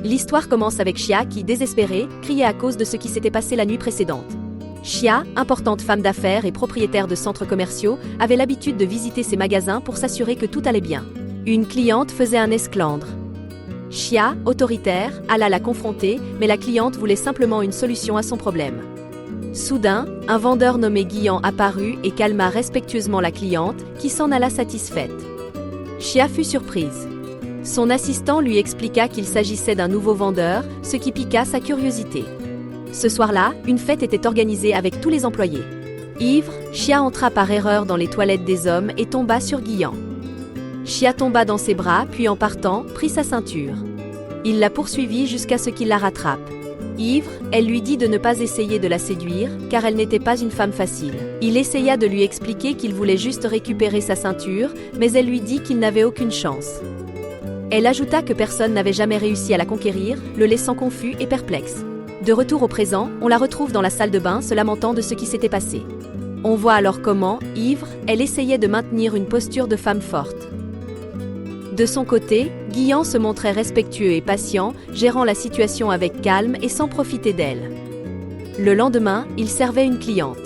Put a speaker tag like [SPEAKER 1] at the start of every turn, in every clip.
[SPEAKER 1] L'histoire commence avec Chia qui, désespérée, criait à cause de ce qui s'était passé la nuit précédente. Chia, importante femme d'affaires et propriétaire de centres commerciaux, avait l'habitude de visiter ses magasins pour s'assurer que tout allait bien. Une cliente faisait un esclandre. Chia, autoritaire, alla la confronter, mais la cliente voulait simplement une solution à son problème. Soudain, un vendeur nommé Guiyan apparut et calma respectueusement la cliente, qui s'en alla satisfaite. Chia fut surprise. Son assistant lui expliqua qu'il s'agissait d'un nouveau vendeur, ce qui piqua sa curiosité. Ce soir-là, une fête était organisée avec tous les employés. Ivre, Chia entra par erreur dans les toilettes des hommes et tomba sur Guiyan. Chia tomba dans ses bras, puis en partant, prit sa ceinture. Il la poursuivit jusqu'à ce qu'il la rattrape. Ivre, elle lui dit de ne pas essayer de la séduire, car elle n'était pas une femme facile. Il essaya de lui expliquer qu'il voulait juste récupérer sa ceinture, mais elle lui dit qu'il n'avait aucune chance. Elle ajouta que personne n'avait jamais réussi à la conquérir, le laissant confus et perplexe. De retour au présent, on la retrouve dans la salle de bain se lamentant de ce qui s'était passé. On voit alors comment, ivre, elle essayait de maintenir une posture de femme forte. De son côté, Guiyan se montrait respectueux et patient, gérant la situation avec calme et sans profiter d'elle. Le lendemain, il servait une cliente.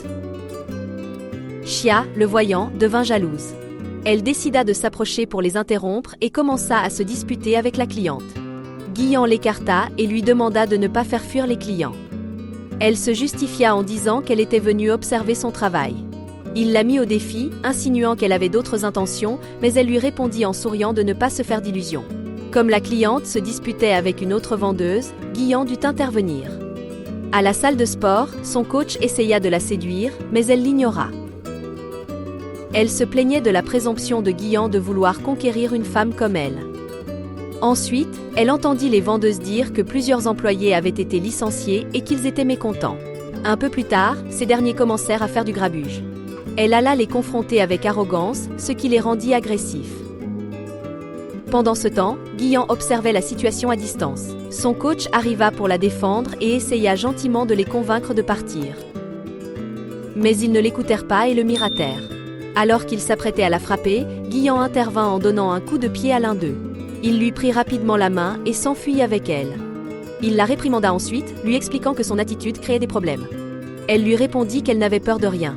[SPEAKER 1] Chia, le voyant, devint jalouse. Elle décida de s'approcher pour les interrompre et commença à se disputer avec la cliente. Guiyan l'écarta et lui demanda de ne pas faire fuir les clients. Elle se justifia en disant qu'elle était venue observer son travail. Il la mit au défi, insinuant qu'elle avait d'autres intentions, mais elle lui répondit en souriant de ne pas se faire d'illusions. Comme la cliente se disputait avec une autre vendeuse, Guiyan dut intervenir. À la salle de sport, son coach essaya de la séduire, mais elle l'ignora. Elle se plaignait de la présomption de Guiyan de vouloir conquérir une femme comme elle. Ensuite, elle entendit les vendeuses dire que plusieurs employés avaient été licenciés et qu'ils étaient mécontents. Un peu plus tard, ces derniers commencèrent à faire du grabuge. Elle alla les confronter avec arrogance, ce qui les rendit agressifs. Pendant ce temps, Guiyan observait la situation à distance. Son coach arriva pour la défendre et essaya gentiment de les convaincre de partir. Mais ils ne l'écoutèrent pas et le mirent à terre. Alors qu'il s'apprêtait à la frapper, Guiyan intervint en donnant un coup de pied à l'un d'eux. Il lui prit rapidement la main et s'enfuit avec elle. Il la réprimanda ensuite, lui expliquant que son attitude créait des problèmes. Elle lui répondit qu'elle n'avait peur de rien.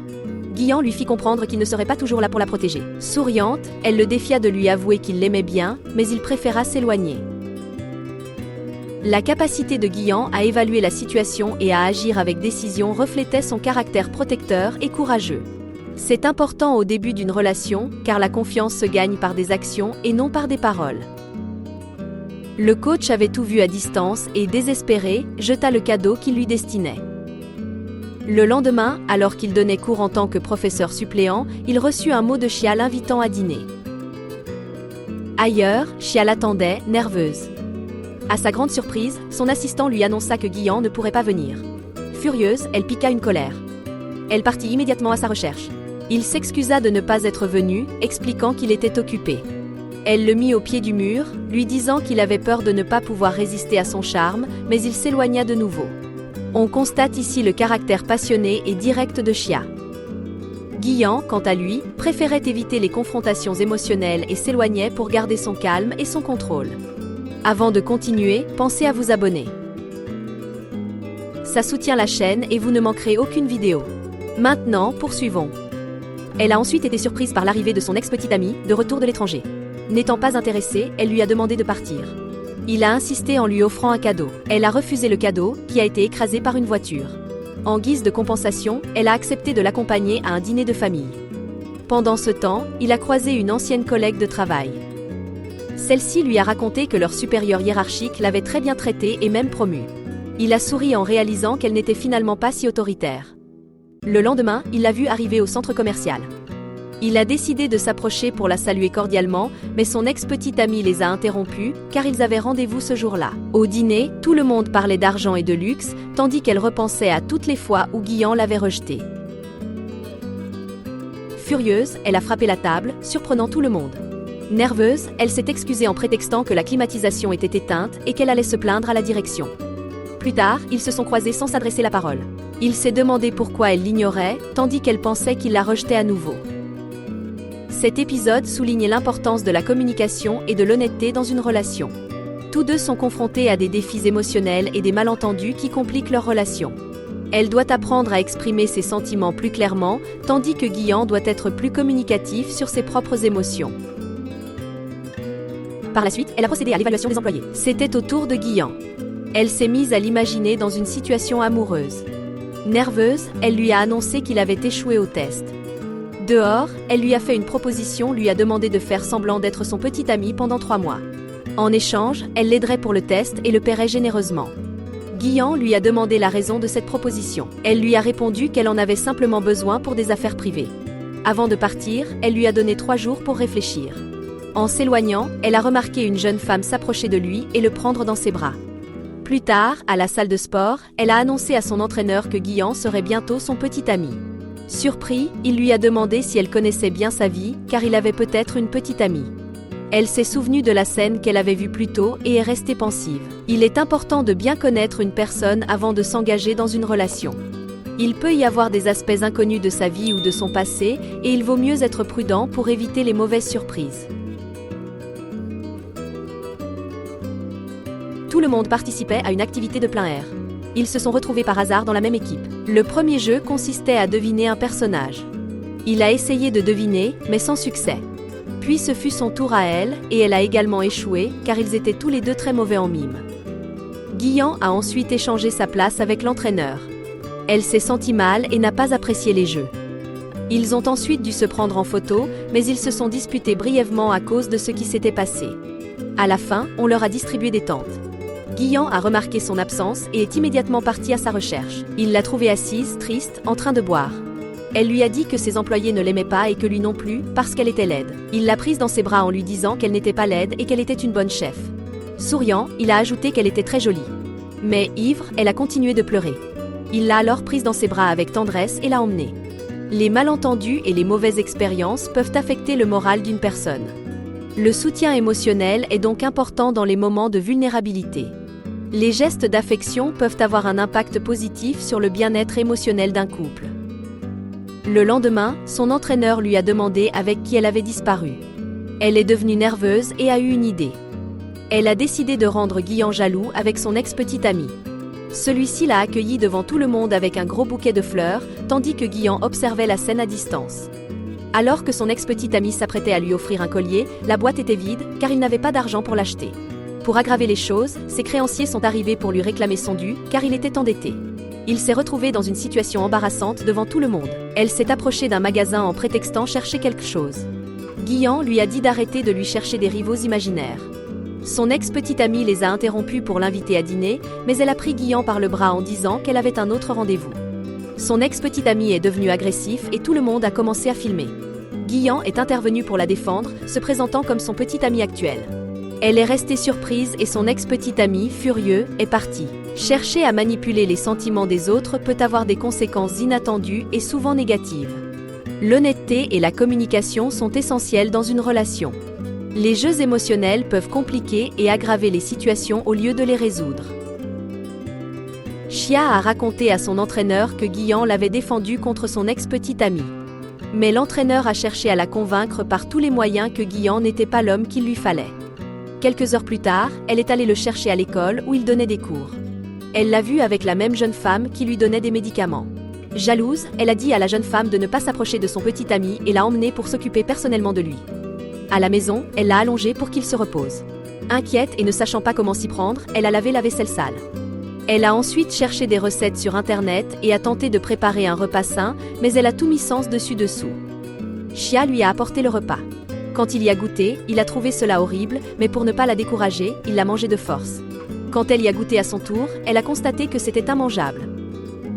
[SPEAKER 1] Guiyan lui fit comprendre qu'il ne serait pas toujours là pour la protéger. Souriante, elle le défia de lui avouer qu'il l'aimait bien, mais il préféra s'éloigner. La capacité de Guiyan à évaluer la situation et à agir avec décision reflétait son caractère protecteur et courageux. C'est important au début d'une relation, car la confiance se gagne par des actions et non par des paroles. Le coach avait tout vu à distance et, désespéré, jeta le cadeau qu'il lui destinait. Le lendemain, alors qu'il donnait cours en tant que professeur suppléant, il reçut un mot de Chia l'invitant à dîner. Ailleurs, Chia l'attendait, nerveuse. À sa grande surprise, son assistant lui annonça que Guiyan ne pourrait pas venir. Furieuse, elle piqua une colère. Elle partit immédiatement à sa recherche. Il s'excusa de ne pas être venu, expliquant qu'il était occupé. Elle le mit au pied du mur, lui disant qu'il avait peur de ne pas pouvoir résister à son charme, mais il s'éloigna de nouveau. On constate ici le caractère passionné et direct de Chia. Guiyan, quant à lui, préférait éviter les confrontations émotionnelles et s'éloignait pour garder son calme et son contrôle. Avant de continuer, pensez à vous abonner. Ça soutient la chaîne et vous ne manquerez aucune vidéo. Maintenant, poursuivons. Elle a ensuite été surprise par l'arrivée de son ex-petite amie, de retour de l'étranger. N'étant pas intéressée, elle lui a demandé de partir. Il a insisté en lui offrant un cadeau. Elle a refusé le cadeau, qui a été écrasé par une voiture. En guise de compensation, elle a accepté de l'accompagner à un dîner de famille. Pendant ce temps, il a croisé une ancienne collègue de travail. Celle-ci lui a raconté que leur supérieur hiérarchique l'avait très bien traitée et même promue. Il a souri en réalisant qu'elle n'était finalement pas si autoritaire. Le lendemain, il l'a vue arriver au centre commercial. Il a décidé de s'approcher pour la saluer cordialement, mais son ex-petite amie les a interrompus, car ils avaient rendez-vous ce jour-là. Au dîner, tout le monde parlait d'argent et de luxe, tandis qu'elle repensait à toutes les fois où Guiyan l'avait rejetée. Furieuse, elle a frappé la table, surprenant tout le monde. Nerveuse, elle s'est excusée en prétextant que la climatisation était éteinte et qu'elle allait se plaindre à la direction. Plus tard, ils se sont croisés sans s'adresser la parole. Il s'est demandé pourquoi elle l'ignorait, tandis qu'elle pensait qu'il la rejetait à nouveau. Cet épisode souligne l'importance de la communication et de l'honnêteté dans une relation. Tous deux sont confrontés à des défis émotionnels et des malentendus qui compliquent leur relation. Elle doit apprendre à exprimer ses sentiments plus clairement, tandis que Guyan doit être plus communicatif sur ses propres émotions. Par la suite, elle a procédé à l'évaluation des employés. C'était au tour de Guyan. Elle s'est mise à l'imaginer dans une situation amoureuse. Nerveuse, elle lui a annoncé qu'il avait échoué au test. Dehors, elle lui a fait une proposition, lui a demandé de faire semblant d'être son petit ami pendant 3 mois. En échange, elle l'aiderait pour le test et le paierait généreusement. Guyan lui a demandé la raison de cette proposition. Elle lui a répondu qu'elle en avait simplement besoin pour des affaires privées. Avant de partir, elle lui a donné 3 jours pour réfléchir. En s'éloignant, elle a remarqué une jeune femme s'approcher de lui et le prendre dans ses bras. Plus tard, à la salle de sport, elle a annoncé à son entraîneur que Guyan serait bientôt son petit ami. Surpris, il lui a demandé si elle connaissait bien sa vie, car il avait peut-être une petite amie. Elle s'est souvenue de la scène qu'elle avait vue plus tôt et est restée pensive. Il est important de bien connaître une personne avant de s'engager dans une relation. Il peut y avoir des aspects inconnus de sa vie ou de son passé, et il vaut mieux être prudent pour éviter les mauvaises surprises. Tout le monde participait à une activité de plein air. Ils se sont retrouvés par hasard dans la même équipe. Le premier jeu consistait à deviner un personnage. Il a essayé de deviner, mais sans succès. Puis ce fut son tour à elle, et elle a également échoué, car ils étaient tous les deux très mauvais en mime. Guyan a ensuite échangé sa place avec l'entraîneur. Elle s'est sentie mal et n'a pas apprécié les jeux. Ils ont ensuite dû se prendre en photo, mais ils se sont disputés brièvement à cause de ce qui s'était passé. À la fin, on leur a distribué des tentes. Guyan a remarqué son absence et est immédiatement parti à sa recherche. Il l'a trouvée assise, triste, en train de boire. Elle lui a dit que ses employés ne l'aimaient pas et que lui non plus, parce qu'elle était laide. Il l'a prise dans ses bras en lui disant qu'elle n'était pas laide et qu'elle était une bonne chef. Souriant, il a ajouté qu'elle était très jolie. Mais ivre, elle a continué de pleurer. Il l'a alors prise dans ses bras avec tendresse et l'a emmenée. Les malentendus et les mauvaises expériences peuvent affecter le moral d'une personne. Le soutien émotionnel est donc important dans les moments de vulnérabilité. Les gestes d'affection peuvent avoir un impact positif sur le bien-être émotionnel d'un couple. Le lendemain, son entraîneur lui a demandé avec qui elle avait disparu. Elle est devenue nerveuse et a eu une idée. Elle a décidé de rendre Guyan jaloux avec son ex-petit ami. Celui-ci l'a accueilli devant tout le monde avec un gros bouquet de fleurs, tandis que Guyan observait la scène à distance. Alors que son ex-petit ami s'apprêtait à lui offrir un collier, la boîte était vide, car il n'avait pas d'argent pour l'acheter. Pour aggraver les choses, ses créanciers sont arrivés pour lui réclamer son dû, car il était endetté. Il s'est retrouvé dans une situation embarrassante devant tout le monde. Elle s'est approchée d'un magasin en prétextant chercher quelque chose. Guyan lui a dit d'arrêter de lui chercher des rivaux imaginaires. Son ex-petite amie les a interrompus pour l'inviter à dîner, mais elle a pris Guyan par le bras en disant qu'elle avait un autre rendez-vous. Son ex-petite amie est devenu agressif et tout le monde a commencé à filmer. Guyan est intervenu pour la défendre, se présentant comme son petit ami actuel. Elle est restée surprise et son ex-petit ami, furieux, est parti. Chercher à manipuler les sentiments des autres peut avoir des conséquences inattendues et souvent négatives. L'honnêteté et la communication sont essentielles dans une relation. Les jeux émotionnels peuvent compliquer et aggraver les situations au lieu de les résoudre. Chia a raconté à son entraîneur que Guyan l'avait défendu contre son ex-petit ami. Mais l'entraîneur a cherché à la convaincre par tous les moyens que Guyan n'était pas l'homme qu'il lui fallait. Quelques heures plus tard, elle est allée le chercher à l'école où il donnait des cours. Elle l'a vu avec la même jeune femme qui lui donnait des médicaments. Jalouse, elle a dit à la jeune femme de ne pas s'approcher de son petit ami et l'a emmené pour s'occuper personnellement de lui. À la maison, elle l'a allongé pour qu'il se repose. Inquiète et ne sachant pas comment s'y prendre, elle a lavé la vaisselle sale. Elle a ensuite cherché des recettes sur internet et a tenté de préparer un repas sain, mais elle a tout mis sens dessus-dessous. Chia lui a apporté le repas. Quand il y a goûté, il a trouvé cela horrible, mais pour ne pas la décourager, il l'a mangé de force. Quand elle y a goûté à son tour, elle a constaté que c'était immangeable.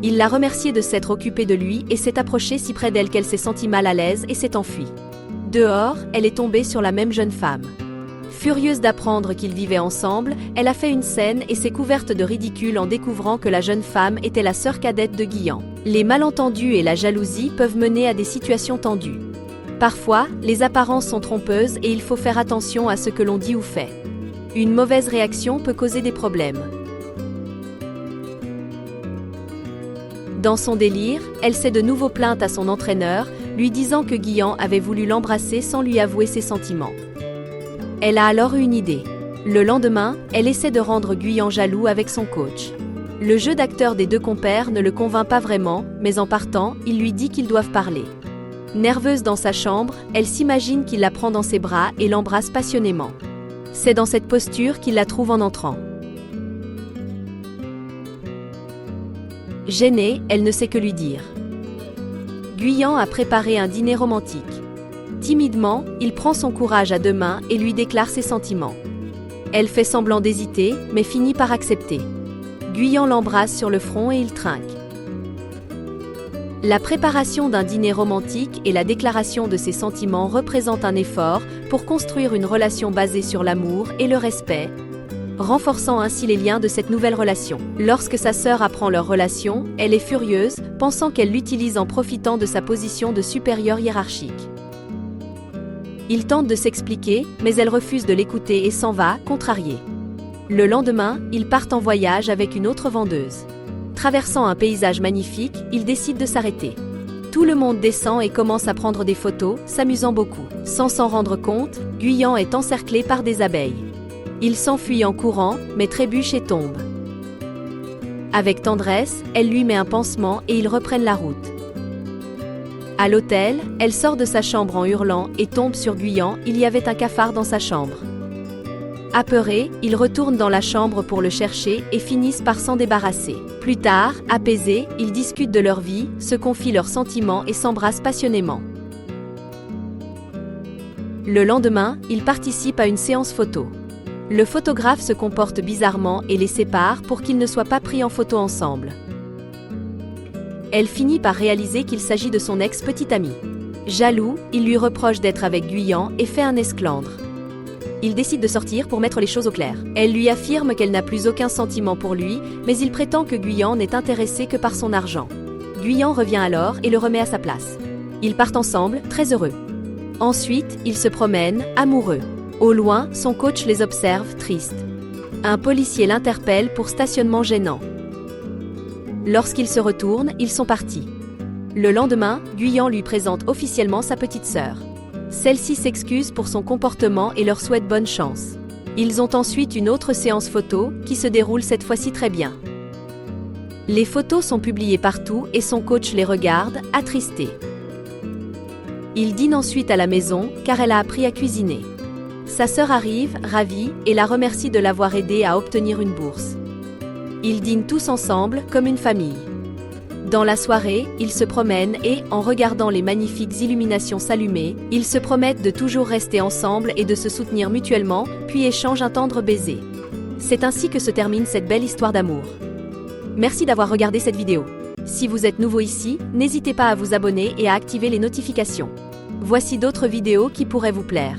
[SPEAKER 1] Il l'a remerciée de s'être occupé de lui et s'est approché si près d'elle qu'elle s'est sentie mal à l'aise et s'est enfuie. Dehors, elle est tombée sur la même jeune femme. Furieuse d'apprendre qu'ils vivaient ensemble, elle a fait une scène et s'est couverte de ridicule en découvrant que la jeune femme était la sœur cadette de Guyan. Les malentendus et la jalousie peuvent mener à des situations tendues. Parfois, les apparences sont trompeuses et il faut faire attention à ce que l'on dit ou fait. Une mauvaise réaction peut causer des problèmes. Dans son délire, elle s'est de nouveau plainte à son entraîneur, lui disant que Guyan avait voulu l'embrasser sans lui avouer ses sentiments. Elle a alors eu une idée. Le lendemain, elle essaie de rendre Guyan jaloux avec son coach. Le jeu d'acteur des deux compères ne le convainc pas vraiment, mais en partant, il lui dit qu'ils doivent parler. Nerveuse dans sa chambre, elle s'imagine qu'il la prend dans ses bras et l'embrasse passionnément. C'est dans cette posture qu'il la trouve en entrant. Gênée, elle ne sait que lui dire. Guyan a préparé un dîner romantique. Timidement, il prend son courage à deux mains et lui déclare ses sentiments. Elle fait semblant d'hésiter, mais finit par accepter. Guyan l'embrasse sur le front et il trinque. La préparation d'un dîner romantique et la déclaration de ses sentiments représentent un effort pour construire une relation basée sur l'amour et le respect, renforçant ainsi les liens de cette nouvelle relation. Lorsque sa sœur apprend leur relation, elle est furieuse, pensant qu'elle l'utilise en profitant de sa position de supérieure hiérarchique. Il tente de s'expliquer, mais elle refuse de l'écouter et s'en va, contrariée. Le lendemain, ils partent en voyage avec une autre vendeuse. Traversant un paysage magnifique, ils décident de s'arrêter. Tout le monde descend et commence à prendre des photos, s'amusant beaucoup. Sans s'en rendre compte, Guyan est encerclé par des abeilles. Il s'enfuit en courant, mais trébuche et tombe. Avec tendresse, elle lui met un pansement et ils reprennent la route. À l'hôtel, elle sort de sa chambre en hurlant et tombe sur Guyan, il y avait un cafard dans sa chambre. Apeurés, ils retournent dans la chambre pour le chercher et finissent par s'en débarrasser. Plus tard, apaisés, ils discutent de leur vie, se confient leurs sentiments et s'embrassent passionnément. Le lendemain, ils participent à une séance photo. Le photographe se comporte bizarrement et les sépare pour qu'ils ne soient pas pris en photo ensemble. Elle finit par réaliser qu'il s'agit de son ex-petite amie. Jaloux, il lui reproche d'être avec Guyan et fait un esclandre. Il décide de sortir pour mettre les choses au clair. Elle lui affirme qu'elle n'a plus aucun sentiment pour lui, mais il prétend que Guyan n'est intéressé que par son argent. Guyan revient alors et le remet à sa place. Ils partent ensemble, très heureux. Ensuite, ils se promènent, amoureux. Au loin, son coach les observe, triste. Un policier l'interpelle pour stationnement gênant. Lorsqu'ils se retournent, ils sont partis. Le lendemain, Guyan lui présente officiellement sa petite sœur. Celle-ci s'excuse pour son comportement et leur souhaite bonne chance. Ils ont ensuite une autre séance photo, qui se déroule cette fois-ci très bien. Les photos sont publiées partout et son coach les regarde, attristé. Il dîne ensuite à la maison, car elle a appris à cuisiner. Sa sœur arrive, ravie, et la remercie de l'avoir aidée à obtenir une bourse. Ils dînent tous ensemble, comme une famille. Dans la soirée, ils se promènent et, en regardant les magnifiques illuminations s'allumer, ils se promettent de toujours rester ensemble et de se soutenir mutuellement, puis échangent un tendre baiser. C'est ainsi que se termine cette belle histoire d'amour. Merci d'avoir regardé cette vidéo. Si vous êtes nouveau ici, n'hésitez pas à vous abonner et à activer les notifications. Voici d'autres vidéos qui pourraient vous plaire.